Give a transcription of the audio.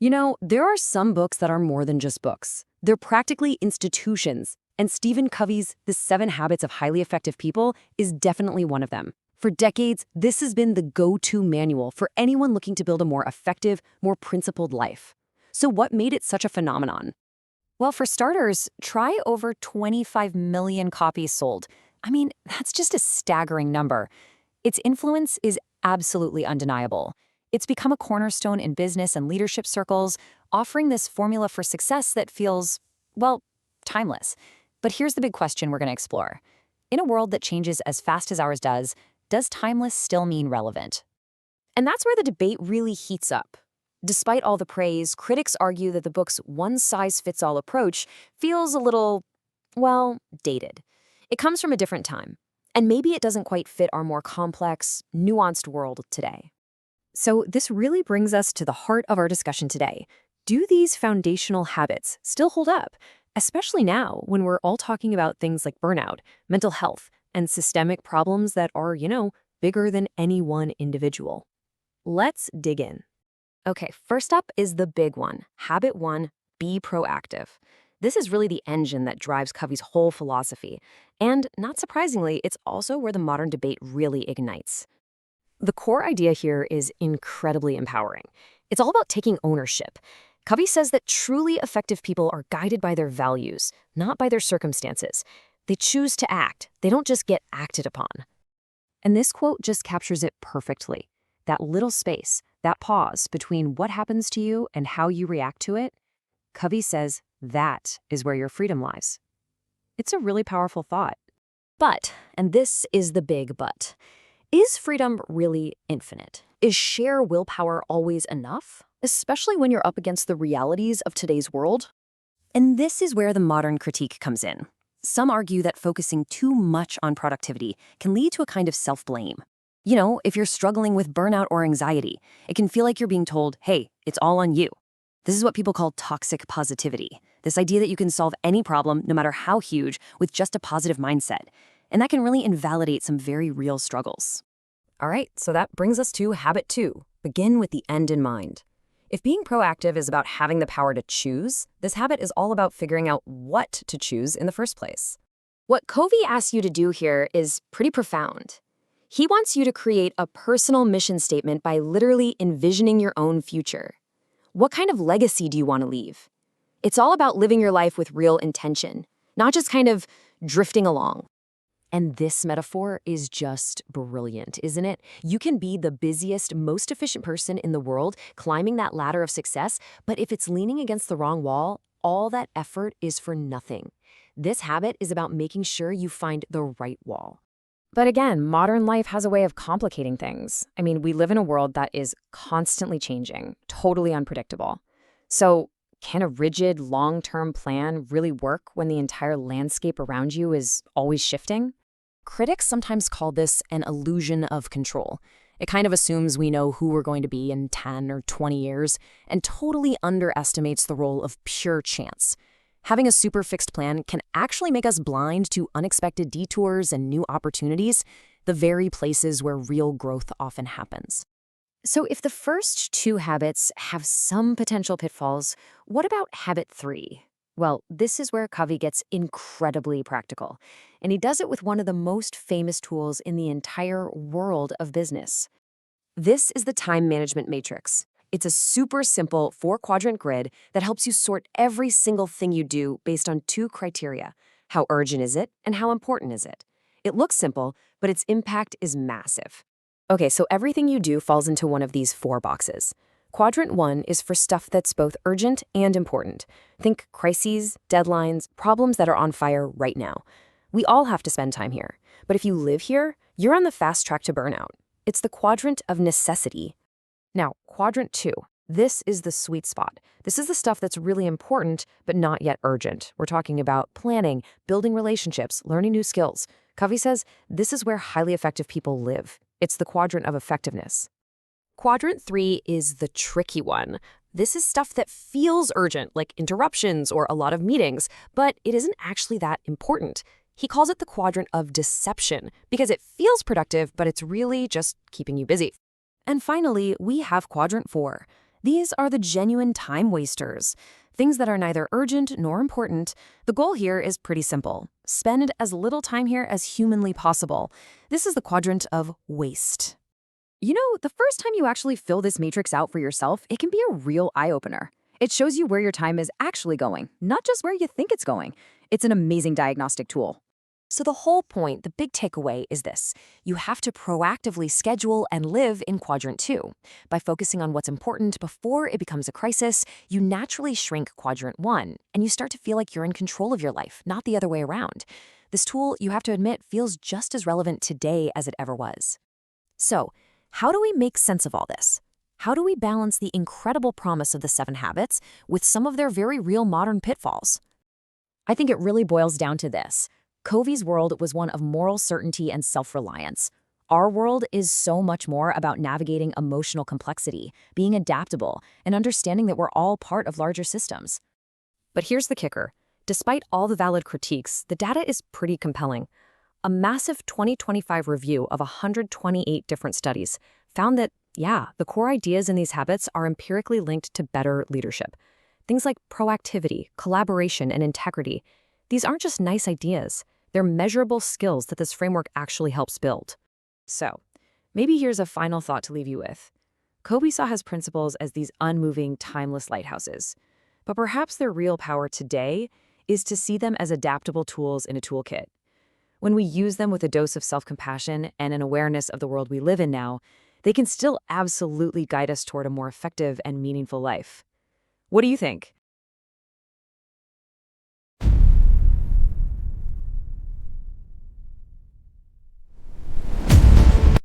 There are some books that are more than just books. They're practically institutions, and Stephen Covey's The 7 Habits of Highly Effective People is definitely one of them. For decades, this has been the go-to manual for anyone looking to build a more effective, more principled life. So what made it such a phenomenon? Well, for starters, try over 25 million copies sold. I mean, that's just a staggering number. Its influence is absolutely undeniable. It's become a cornerstone in business and leadership circles, offering this formula for success that feels, well, timeless. But here's the big question we're going to explore. In a world that changes as fast as ours does timeless still mean relevant? And that's where the debate really heats up. Despite all the praise, critics argue that the book's one-size-fits-all approach feels a little, well, dated. It comes from a different time, and maybe it doesn't quite fit our more complex, nuanced world today. So this really brings us to the heart of our discussion today. Do these foundational habits still hold up, especially now when we're all talking about things like burnout, mental health, and systemic problems that are, bigger than any one individual? Let's dig in. Okay, first up is the big one. Habit 1, be proactive. This is really the engine that drives Covey's whole philosophy. And not surprisingly, it's also where the modern debate really ignites. The core idea here is incredibly empowering. It's all about taking ownership. Covey says that truly effective people are guided by their values, not by their circumstances. They choose to act. They don't just get acted upon. And this quote just captures it perfectly. That little space, that pause between what happens to you and how you react to it, Covey says that is where your freedom lies. It's a really powerful thought. But, and this is the big but, is freedom really infinite? Is sheer willpower always enough? Especially when you're up against the realities of today's world? And this is where the modern critique comes in. Some argue that focusing too much on productivity can lead to a kind of self-blame. If you're struggling with burnout or anxiety, it can feel like you're being told, hey, it's all on you. This is what people call toxic positivity. This idea that you can solve any problem, no matter how huge, with just a positive mindset. And that can really invalidate some very real struggles. All right, so that brings us to habit 2. Begin with the end in mind. If being proactive is about having the power to choose, this habit is all about figuring out what to choose in the first place. What Covey asks you to do here is pretty profound. He wants you to create a personal mission statement by literally envisioning your own future. What kind of legacy do you want to leave? It's all about living your life with real intention, not just kind of drifting along. And this metaphor is just brilliant, isn't it? You can be the busiest, most efficient person in the world, climbing that ladder of success, but if it's leaning against the wrong wall, all that effort is for nothing. This habit is about making sure you find the right wall. But again, modern life has a way of complicating things. I mean, we live in a world that is constantly changing, totally unpredictable. So, can a rigid, long-term plan really work when the entire landscape around you is always shifting? Critics sometimes call this an illusion of control. It kind of assumes we know who we're going to be in 10 or 20 years and totally underestimates the role of pure chance. Having a super fixed plan can actually make us blind to unexpected detours and new opportunities, the very places where real growth often happens. So if the first 2 habits have some potential pitfalls, what about habit 3? Well, this is where Covey gets incredibly practical, and he does it with one of the most famous tools in the entire world of business. This is the time management matrix. It's a super simple 4-quadrant grid that helps you sort every single thing you do based on 2 criteria. How urgent is it, and how important is it? It looks simple, but its impact is massive. Okay, so everything you do falls into one of these 4 boxes. Quadrant 1 is for stuff that's both urgent and important. Think crises, deadlines, problems that are on fire right now. We all have to spend time here. But if you live here, you're on the fast track to burnout. It's the quadrant of necessity. Now, quadrant 2. This is the sweet spot. This is the stuff that's really important, but not yet urgent. We're talking about planning, building relationships, learning new skills. Covey says this is where highly effective people live. It's the quadrant of effectiveness. Quadrant 3 is the tricky one. This is stuff that feels urgent, like interruptions or a lot of meetings, but it isn't actually that important. He calls it the quadrant of deception because it feels productive, but it's really just keeping you busy. And finally, we have quadrant 4. These are the genuine time wasters, things that are neither urgent nor important. The goal here is pretty simple. Spend as little time here as humanly possible. This is the quadrant of waste. You know, the first time you actually fill this matrix out for yourself, it can be a real eye-opener. It shows you where your time is actually going, not just where you think it's going. It's an amazing diagnostic tool. So the whole point, the big takeaway is this. You have to proactively schedule and live in quadrant 2. By focusing on what's important before it becomes a crisis, you naturally shrink quadrant 1, and you start to feel like you're in control of your life, not the other way around. This tool, you have to admit, feels just as relevant today as it ever was. So, how do we make sense of all this? How do we balance the incredible promise of the 7 habits with some of their very real modern pitfalls? I think it really boils down to this. Covey's world was one of moral certainty and self-reliance. Our world is so much more about navigating emotional complexity, being adaptable, and understanding that we're all part of larger systems. But here's the kicker. Despite all the valid critiques, the data is pretty compelling. A massive 2025 review of 128 different studies found that, the core ideas in these habits are empirically linked to better leadership. Things like proactivity, collaboration, and integrity. These aren't just nice ideas. They're measurable skills that this framework actually helps build. So, maybe here's a final thought to leave you with. Covey saw his principles as these unmoving, timeless lighthouses. But perhaps their real power today is to see them as adaptable tools in a toolkit. When we use them with a dose of self-compassion and an awareness of the world we live in now, they can still absolutely guide us toward a more effective and meaningful life. What do you think?